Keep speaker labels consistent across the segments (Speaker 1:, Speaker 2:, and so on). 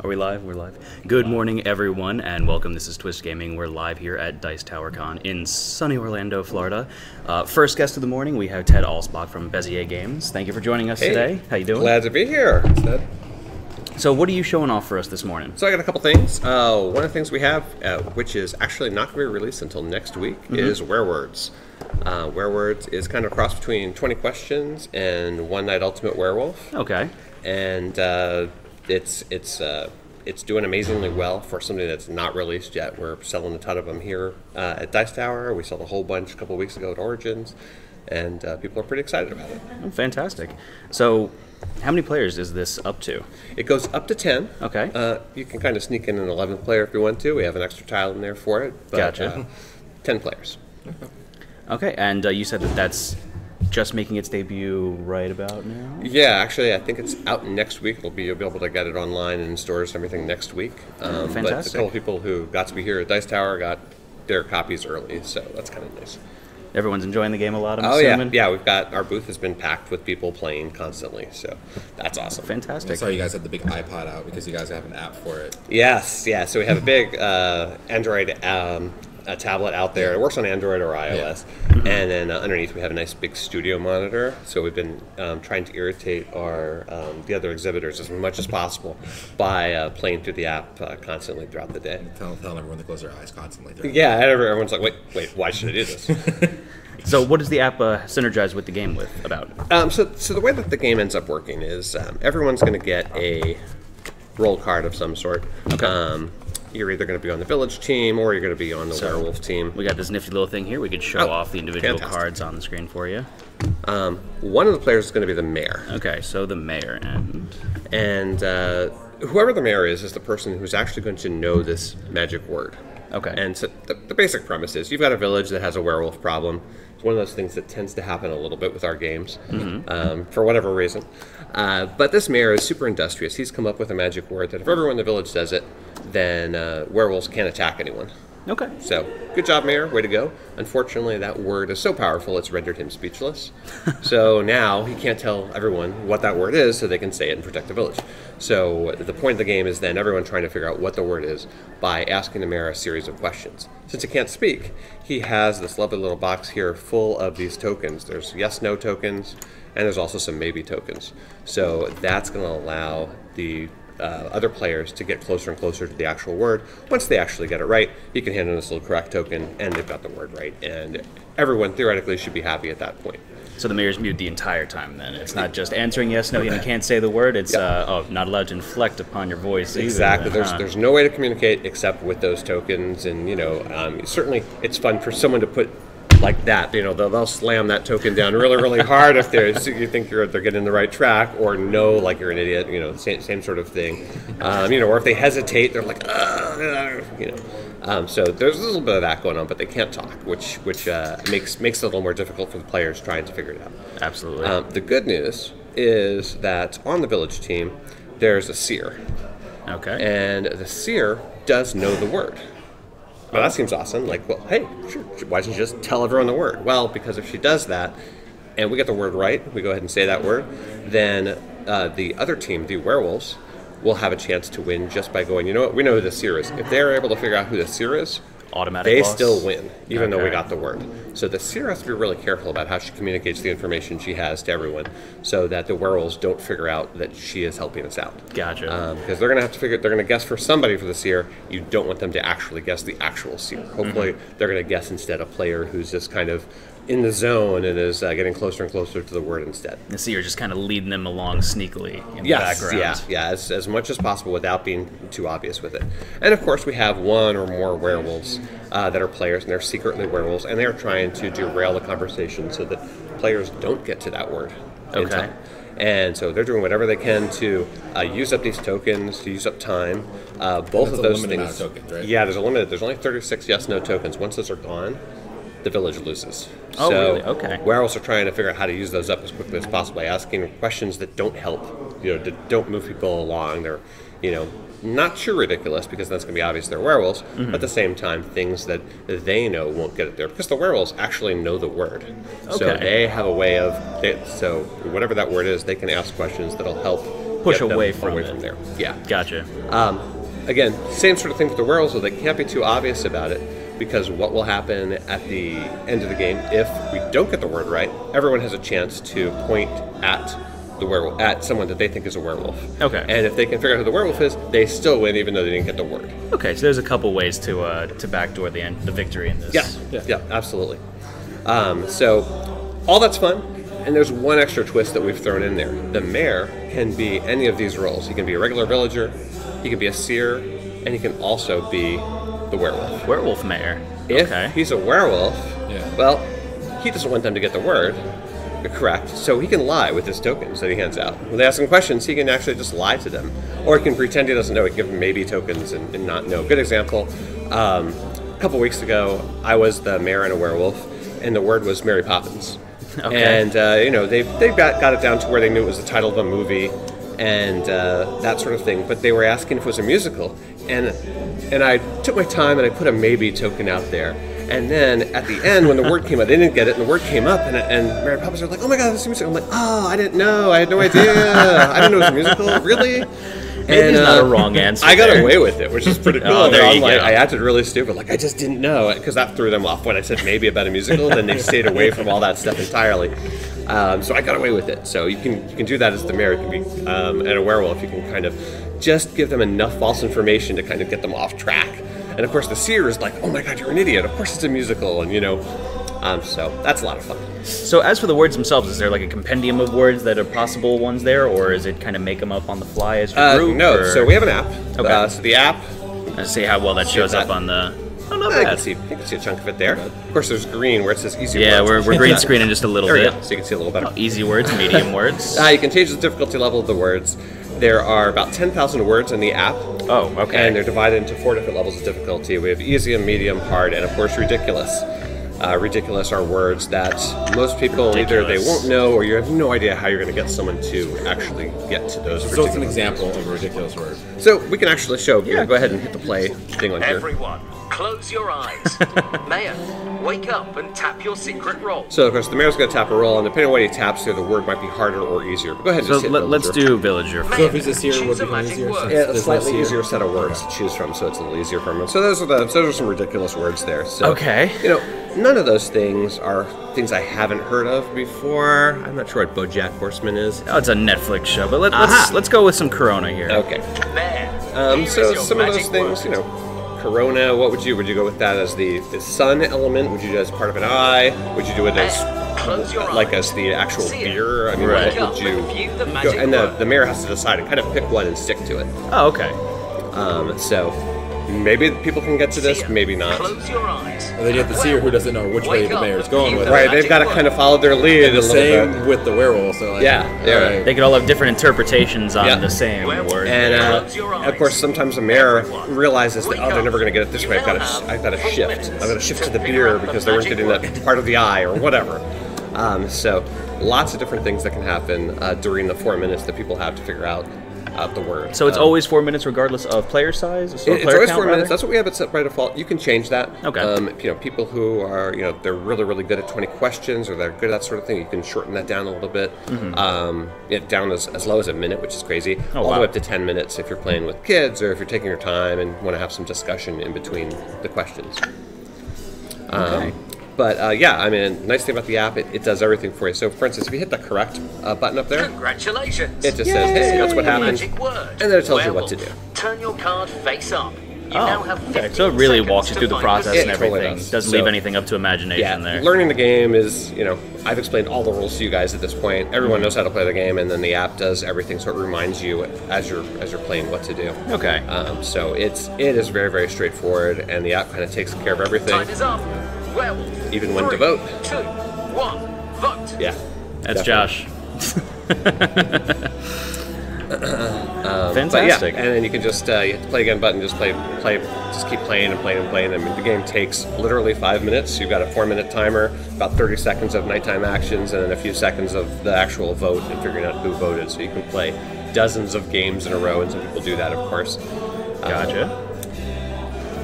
Speaker 1: Are we live? We're live. Good morning, everyone, and welcome. This is Twist Gaming. We're live here at Dice Tower Con in sunny Orlando, Florida. First guest of the morning, we have Ted Alspach from Bézier Games. Thank you for joining us today. How you doing?
Speaker 2: Glad to be here.
Speaker 1: So what are you showing off for us this morning?
Speaker 2: So I got a couple things. One of the things we have, which is actually not going to be released until next week, is Werewords. Werewords is kind of a cross between 20 Questions and One Night Ultimate Werewolf.
Speaker 1: Okay.
Speaker 2: And it's doing amazingly well for something that's not released yet. We're selling a ton of them here at Dice Tower. We sold a whole bunch a couple weeks ago at Origins, and people are pretty excited about it.
Speaker 1: Oh, fantastic. So how many players is this up to?
Speaker 2: It goes up to 10.
Speaker 1: Okay.
Speaker 2: You can kind of sneak in an 11th player if you want to. We have an extra tile in there for it. But,
Speaker 1: Gotcha.
Speaker 2: 10 players.
Speaker 1: Okay, and you said that that's just making its debut right about now?
Speaker 2: Yeah, actually, I think it's out next week. You'll be able to get it online and in stores and everything next week.
Speaker 1: Fantastic.
Speaker 2: But a couple people who got to be here at Dice Tower got their copies early, so that's kind of nice.
Speaker 1: Everyone's enjoying the game a lot, I'm assuming?
Speaker 2: Yeah, we've got, our booth has been packed with people playing constantly, so that's awesome.
Speaker 1: Fantastic.
Speaker 3: I saw you guys had the big iPod out because you guys have an app for it.
Speaker 2: Yes, yeah, so we have a big Android a tablet out there. It works on Android or iOS. And then underneath we have a nice big studio monitor. So we've been trying to irritate our the other exhibitors as much as possible by playing through the app constantly throughout the day.
Speaker 3: Telling everyone to close their eyes constantly.
Speaker 2: Yeah, everyone's like, wait, why should I do this?
Speaker 1: So what does the app synergize with the game about?
Speaker 2: So the way that the game ends up working is everyone's going to get a roll card of some sort.
Speaker 1: Okay.
Speaker 2: You're either going to be on the village team or you're going to be on the werewolf team.
Speaker 1: We got this nifty little thing here. We could show off the individual
Speaker 2: fantastic.
Speaker 1: cards on the screen for you.
Speaker 2: One of the players is going to be the mayor.
Speaker 1: Okay, so the mayor
Speaker 2: And whoever the mayor is the person who's actually going to know this magic word.
Speaker 1: Okay.
Speaker 2: And so the basic premise is you've got a village that has a werewolf problem. It's one of those things that tends to happen a little bit with our games for whatever reason. But this mayor is super industrious. He's come up with a magic word that if everyone in the village does it, then werewolves can't attack anyone.
Speaker 1: Okay.
Speaker 2: So, good job, Mayor. Way to go. Unfortunately, that word is so powerful it's rendered him speechless. So now he can't tell everyone what that word is so they can say it and protect the village. So the point of the game is then everyone trying to figure out what the word is by asking the mayor a series of questions. Since he can't speak, he has this lovely little box here full of these tokens. There's yes-no tokens, and there's also some maybe tokens. So that's going to allow the other players to get closer and closer to the actual word. Once they actually get it right, you can hand in this little correct token, and they've got the word right. And everyone theoretically should be happy at that point.
Speaker 1: So the mayor's mute the entire time then. It's not just answering yes, no, you can't say the word. It's not allowed to inflect upon your voice either.
Speaker 2: Exactly. There's no way to communicate except with those tokens. And, certainly it's fun for someone to put like that, they'll slam that token down really, really hard if you think they're getting the right track, or no, like you're an idiot, same sort of thing, or if they hesitate, they're like, so there's a little bit of that going on, but they can't talk, which makes it a little more difficult for the players trying to figure it out.
Speaker 1: Absolutely.
Speaker 2: The good news is that on the village team, there's a seer.
Speaker 1: Okay.
Speaker 2: And the seer does know the word. Well, that seems awesome. Like, well, hey, sure, why doesn't she just tell everyone the word? Well, because if she does that, and we get the word right, we go ahead and say that word, then the other team, the werewolves, will have a chance to win just by going, you know what, we know who the seer is. If they're able to figure out who the seer is,
Speaker 1: automatic
Speaker 2: they
Speaker 1: loss?
Speaker 2: still win, even though we got the word. So the seer has to be really careful about how she communicates the information she has to everyone, so that the werewolves don't figure out that she is helping us out.
Speaker 1: Gotcha.
Speaker 2: Because they're going to guess for somebody for the seer. You don't want them to actually guess the actual seer. Hopefully they're going to guess instead a player who's just kind of in the zone and is getting closer and closer to the word instead.
Speaker 1: The seer just kind of leading them along sneakily in the background.
Speaker 2: Yeah, as much as possible without being too obvious with it. And of course we have one or more werewolves that are players, and they're secretly werewolves, and they're trying to derail the conversation so that players don't get to that word in time. And so they're doing whatever they can to use up these tokens, to use up time. Both of those things.
Speaker 3: Tokens, right?
Speaker 2: Yeah, there's only 36 yes/no tokens. Once those are gone, the village loses.
Speaker 1: Oh,
Speaker 2: so
Speaker 1: really? Okay.
Speaker 2: Werewolves are trying to figure out how to use those up as quickly as possible by asking questions that don't help, that don't move people along. They're, not too ridiculous because that's going to be obvious they're werewolves, but at the same time, things that they know won't get it there because the werewolves actually know the word. Okay. So they have a way of, so whatever that word is, they can ask questions that'll help
Speaker 1: push
Speaker 2: get them
Speaker 1: away from
Speaker 2: there. Yeah.
Speaker 1: Gotcha.
Speaker 2: Again, same sort of thing with the werewolves, though they can't be too obvious about it, because what will happen at the end of the game, if we don't get the word right, everyone has a chance to point at the werewolf, at someone that they think is a werewolf.
Speaker 1: Okay.
Speaker 2: And if they can figure out who the werewolf is, they still win, even though they didn't get the word.
Speaker 1: Okay, so there's a couple ways to backdoor the victory in this.
Speaker 2: Yeah, absolutely. So all that's fun. And there's one extra twist that we've thrown in there. The mayor can be any of these roles. He can be a regular villager, he can be a seer, and he can also be the werewolf.
Speaker 1: Werewolf mayor.
Speaker 2: If he's a werewolf, well, he doesn't want them to get the word correct, so he can lie with his tokens that he hands out. When they ask him questions, he can actually just lie to them. Or he can pretend he doesn't know. He can give them maybe tokens and not know. Good example, a couple weeks ago, I was the mayor and a werewolf, and the word was Mary Poppins.
Speaker 1: Okay.
Speaker 2: And, they got it down to where they knew it was the title of a movie and that sort of thing. But they were asking if it was a musical. And I took my time and I put a maybe token out there. And then at the end, when the word came out, they didn't get it, and the word came up, and Mary Poppins was like, "Oh my God, this is a musical!" I'm like, "Oh, I didn't know. I had no idea. I didn't know it was a musical. Really?"
Speaker 1: Maybe it's not a wrong answer.
Speaker 2: I got away with it, which is pretty cool.
Speaker 1: There you go.
Speaker 2: I acted really stupid. Like, I just didn't know, because that threw them off. When I said maybe about a musical, then they stayed away from all that stuff entirely. So I got away with it. So you can do that as the mayor. It can be and a werewolf. You can kind of just give them enough false information to kind of get them off track. And of course, the seer is like, "Oh my God, you're an idiot. Of course it's a musical," and so that's a lot of fun.
Speaker 1: So as for the words themselves, is there like a compendium of words that are possible ones there, or is it kind of make them up on the fly as you group?
Speaker 2: No,
Speaker 1: or?
Speaker 2: so we have an app.
Speaker 1: Okay.
Speaker 2: So the app.
Speaker 1: Let's see how well that shows up on the. Oh, not bad.
Speaker 2: You can see a chunk of it there. Of course, there's green where it says easy
Speaker 1: Yeah,
Speaker 2: words.
Speaker 1: we're green screening just a little
Speaker 2: There we
Speaker 1: bit.
Speaker 2: go, so you can see a little better.
Speaker 1: Easy words, medium words.
Speaker 2: You can change the difficulty level of the words. There are about 10,000 words in the app.
Speaker 1: Oh, okay.
Speaker 2: And they're divided into 4 different levels of difficulty. We have easy, medium, hard, and of course ridiculous. Ridiculous are words that most people either they won't know, or you have no idea how you're going to get someone to actually get to those.
Speaker 3: So it's an example of a ridiculous word.
Speaker 2: So we can actually show. Yeah. Go ahead and hit the play thing on here.
Speaker 4: Everyone, close your eyes. Mayor, wake up and tap your secret roll.
Speaker 2: So of course the mayor's going to tap a roll, and depending on what he taps here, the word might be harder or easier. But go ahead and just hit
Speaker 1: let's do villager.
Speaker 3: So if he's a seer, would it become easier?
Speaker 2: Yeah, a slightly easier set of words to choose from, so it's a little easier for him. So those are some ridiculous words there. So,
Speaker 1: Okay.
Speaker 2: None of those things are things I haven't heard of before. I'm not sure what BoJack Horseman is.
Speaker 1: Oh, it's a Netflix show, but let's go with some Corona here.
Speaker 2: Okay.
Speaker 4: There.
Speaker 2: So some of those things, Corona. What would you go with that as the sun element? Would you do it as part of an eye? Would you do it as as the actual beer? I mean,
Speaker 1: Right.
Speaker 2: what would you go? And the mayor has to decide and kind of pick one and stick to it.
Speaker 1: Oh, okay.
Speaker 2: So maybe people can get to this, maybe not.
Speaker 4: Close your eyes.
Speaker 3: And then you have the seer who doesn't know which way the mayor's going with it.
Speaker 2: Right, they've got to kind of follow their lead a
Speaker 3: The
Speaker 2: little bit.
Speaker 3: same with the werewolf. So like,
Speaker 2: Yeah, yeah.
Speaker 3: alright.
Speaker 1: They could all have different interpretations on
Speaker 2: Yeah.
Speaker 1: the same word.
Speaker 2: And
Speaker 4: Close your eyes.
Speaker 2: of course, sometimes the mayor realizes that they're never going to get it this way. I've got to shift. I've got to shift to the beer because they weren't getting that part of the eye or whatever. So lots of different things that can happen during the 4 minutes that people have to figure out the word.
Speaker 1: So it's always 4 minutes regardless of player size?
Speaker 2: It's always 4 minutes. That's what we have it set by default. You can change that.
Speaker 1: Okay.
Speaker 2: People who are, they're really, really good at 20 questions or they're good at that sort of thing, you can shorten that down a little bit. Down as low as a minute, which is crazy. All the way up to 10 minutes if you're playing with kids or if you're taking your time and want to have some discussion in between the questions.
Speaker 1: Okay.
Speaker 2: But nice thing about the app, it does everything for you. So, for instance, if you hit the correct button up there,
Speaker 4: Congratulations.
Speaker 2: it just says, "Hey, that's what happened,"
Speaker 4: Magic word.
Speaker 2: and then it tells you what to do.
Speaker 4: Turn your card face up. You now have 15
Speaker 1: okay. So it really
Speaker 4: seconds
Speaker 1: walks you
Speaker 4: to
Speaker 1: through the
Speaker 4: find
Speaker 1: process
Speaker 2: It
Speaker 1: and
Speaker 2: totally
Speaker 1: everything.
Speaker 2: does.
Speaker 1: Doesn't
Speaker 2: So-
Speaker 1: leave anything up to imagination there.
Speaker 2: Learning the game is, I've explained all the rules to you guys at this point. Everyone knows how to play the game, and then the app does everything, so it reminds you as you're playing what to do.
Speaker 1: Okay.
Speaker 2: So it is very, very straightforward, and the app kind of takes care of everything.
Speaker 4: Time is up. Werewolf.
Speaker 2: Even when to
Speaker 4: 3,
Speaker 2: vote.
Speaker 4: 2, 1, vote.
Speaker 2: Yeah,
Speaker 1: That's
Speaker 2: definitely.
Speaker 1: Josh.
Speaker 2: But
Speaker 1: Fantastic.
Speaker 2: and then you can just you hit the play again button, just keep playing and playing and playing. I mean, the game takes literally 5 minutes. You've got a 4-minute timer, about 30 seconds of nighttime actions, and then a few seconds of the actual vote and figuring out who voted. So you can play dozens of games in a row, and some people do that, of course.
Speaker 1: Gotcha.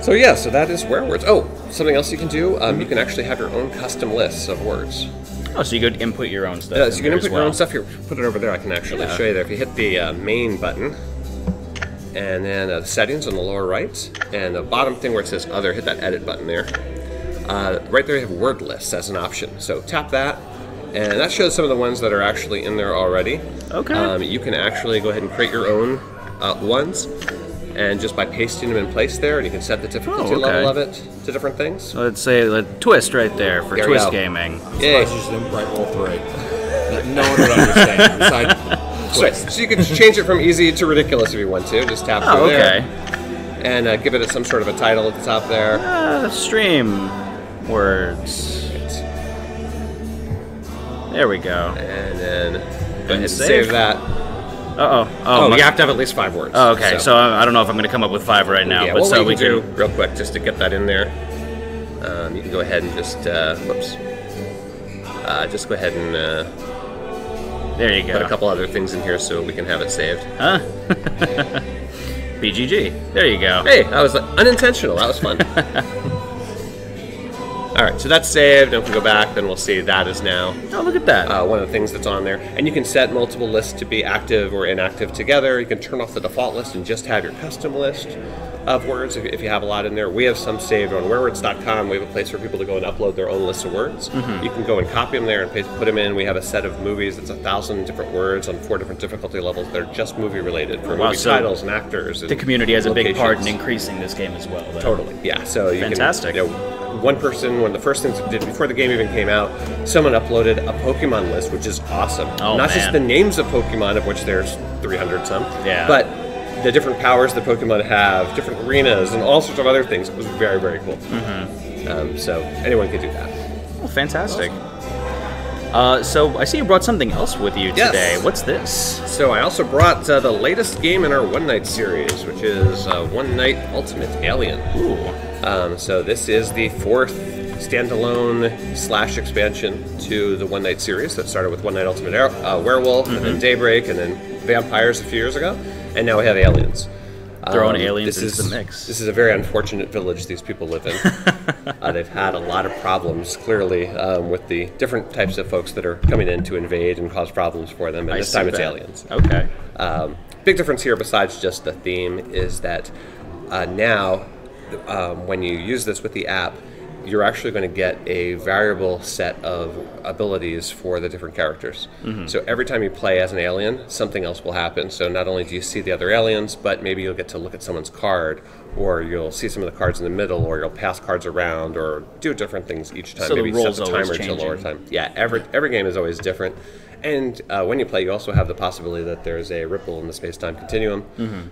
Speaker 2: So yeah, so that is Werewords. Oh, something else you can do, you can actually have your own custom lists of words.
Speaker 1: Oh, so you could input your own stuff.
Speaker 2: So you can input your own stuff. Here, put it over there. I can actually show you there. If you hit the main button, and then the settings on the lower right, and the bottom thing where it says other, hit that edit button there. Right there you have word lists as an option. So tap that, and that shows some of the ones that are actually in there already.
Speaker 1: Okay.
Speaker 2: You can actually go ahead and create your own ones, and just by pasting them in place there, and you can set the difficulty level of it to different things.
Speaker 1: So let's say twist right there for twist gaming.
Speaker 2: Yeah.
Speaker 3: You just didn't write roll 3. No one would understand. Besides twist.
Speaker 2: So you can change it from easy to ridiculous if you want to. Just tap through there. And give it some sort of a title at the top there.
Speaker 1: Stream words. There we go.
Speaker 2: And then go ahead and save that.
Speaker 1: Oh,
Speaker 2: you have to have at least 5 words.
Speaker 1: Oh, okay. So I don't know if I'm going to come up with 5 right now.
Speaker 2: Yeah,
Speaker 1: but
Speaker 2: so
Speaker 1: we
Speaker 2: can do real quick just to get that in there. You can go ahead and just just go ahead and
Speaker 1: there you go.
Speaker 2: Put a couple other things in here so we can have it saved.
Speaker 1: Huh? BGG. There you go.
Speaker 2: Hey, that was unintentional. That was fun. All right, so that's saved. And if we go back, then we'll see that is now.
Speaker 1: Oh, look at that.
Speaker 2: One of the things that's on there. And you can set multiple lists to be active or inactive together. You can turn off the default list and just have your custom list of words if you have a lot in there. We have some saved on werewords.com. We have a place for people to go and upload their own list of words. You can go and copy them there and put them in. We have a set of movies that's 1,000 different words on 4 different difficulty levels. They're just movie related for movie titles and actors. And
Speaker 1: the community has
Speaker 2: locations.
Speaker 1: a big part in increasing this game as well.
Speaker 2: Totally, yeah. So you
Speaker 1: Fantastic.
Speaker 2: can, one person, one of the first things it did before the game even came out, someone uploaded a Pokemon list, which is awesome.
Speaker 1: Oh,
Speaker 2: Not just the names of Pokemon, of which there's 300 some, but the different powers that Pokemon have, different arenas, and all sorts of other things. It was very, very cool. So anyone could do that.
Speaker 1: Well, fantastic. So I see you brought something else with you today. What's this?
Speaker 2: So I also brought the latest game in our One Night series, which is One Night Ultimate Alien.
Speaker 1: Ooh.
Speaker 2: So this is the 4th standalone / expansion to the One Night series that started with One Night Ultimate Werewolf, and then Daybreak, and then Vampires a few years ago, and now we have aliens.
Speaker 1: Throwing aliens into the mix.
Speaker 2: This is a very unfortunate village these people live in. They've had a lot of problems, clearly, with the different types of folks that are coming in to invade and cause problems for them, and this time it's aliens.
Speaker 1: Okay.
Speaker 2: Big difference here, besides just the theme, is that now, when you use this with the app, you're actually going to get a variable set of abilities for the different characters. So every time you play as an alien, something else will happen. So not only do you see the other aliens, but maybe you'll get to look at someone's card, or you'll see some of the cards in the middle, or you'll pass cards around, or do different things each time.
Speaker 1: So
Speaker 2: maybe
Speaker 1: the role's
Speaker 2: set the timer to lower time. Yeah, every game is always different. And when you play, you also have the possibility that there's a ripple in the space-time continuum.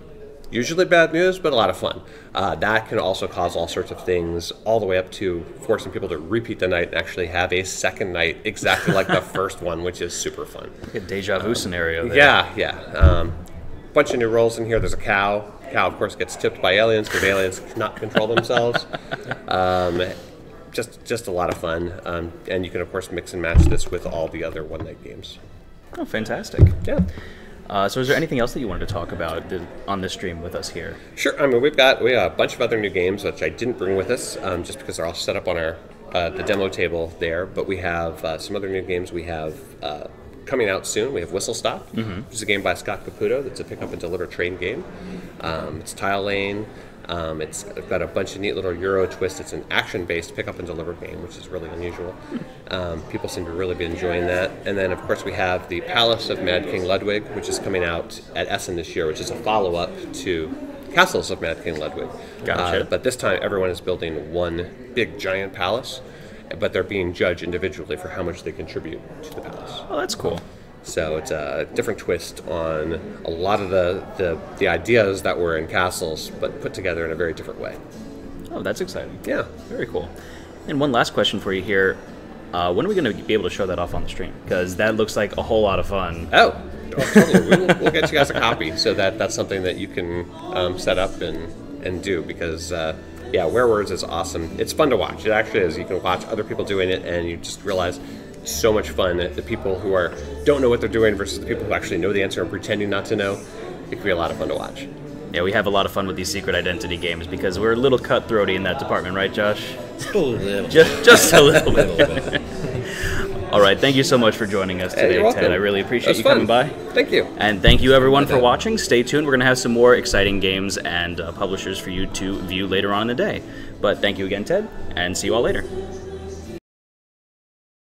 Speaker 2: Usually bad news, but a lot of fun. That can also cause all sorts of things, all the way up to forcing people to repeat the night and actually have a second night exactly like the first one, which is super fun.
Speaker 1: Like a deja vu scenario there.
Speaker 2: Yeah. Bunch of new roles in here. There's a cow. Cow, of course, gets tipped by aliens because aliens cannot control themselves. Just a lot of fun. And you can, of course, mix and match this with all the other one-night games.
Speaker 1: Oh, fantastic.
Speaker 2: Yeah.
Speaker 1: So is there anything else that you wanted to talk about on this stream with us here?
Speaker 2: Sure. I mean, we have a bunch of other new games, which I didn't bring with us, just because they're all set up on our the demo table there. But we have some other new games we have coming out soon. We have Whistle Stop, which is a game by Scott Caputo. That's a pick-up and deliver train game. It's tile lane. It's got a bunch of neat little Euro twists. It's an action-based pick-up and deliver game, which is really unusual. People seem to really be enjoying that. And then, of course, we have the Palace of Mad King Ludwig, which is coming out at Essen this year, which is a follow-up to Castles of Mad King Ludwig.
Speaker 1: Gotcha.
Speaker 2: But this time, everyone is building one big, giant palace, but they're being judged individually for how much they contribute to the palace.
Speaker 1: Oh, that's cool.
Speaker 2: So it's a different twist on a lot of the ideas that were in Castles, but put together in a very different way.
Speaker 1: Oh, that's exciting.
Speaker 2: Yeah.
Speaker 1: Very cool. And one last question for you here. When are we going to be able to show that off on the stream? Because that looks like a whole lot of fun.
Speaker 2: Oh totally. We'll get you guys a copy, so that's something that you can set up and do, because Werewords is awesome. It's fun to watch. It actually is. You can watch other people doing it, and you just realize so much fun. The people who don't know what they're doing versus the people who actually know the answer and pretending not to know. it can be a lot of fun to watch.
Speaker 1: Yeah, we have a lot of fun with these secret identity games because we're a little cutthroaty in that department, right, Josh?
Speaker 3: Just a little.
Speaker 1: Just a little bit.
Speaker 3: bit.
Speaker 1: All right, thank you so much for joining us today,
Speaker 2: you're welcome.
Speaker 1: Ted. I really appreciate you
Speaker 2: fun.
Speaker 1: coming by.
Speaker 2: Thank you.
Speaker 1: And thank you, everyone, for watching. Stay tuned. We're going to have some more exciting games and publishers for you to view later on in the day. But thank you again, Ted, and see you all later.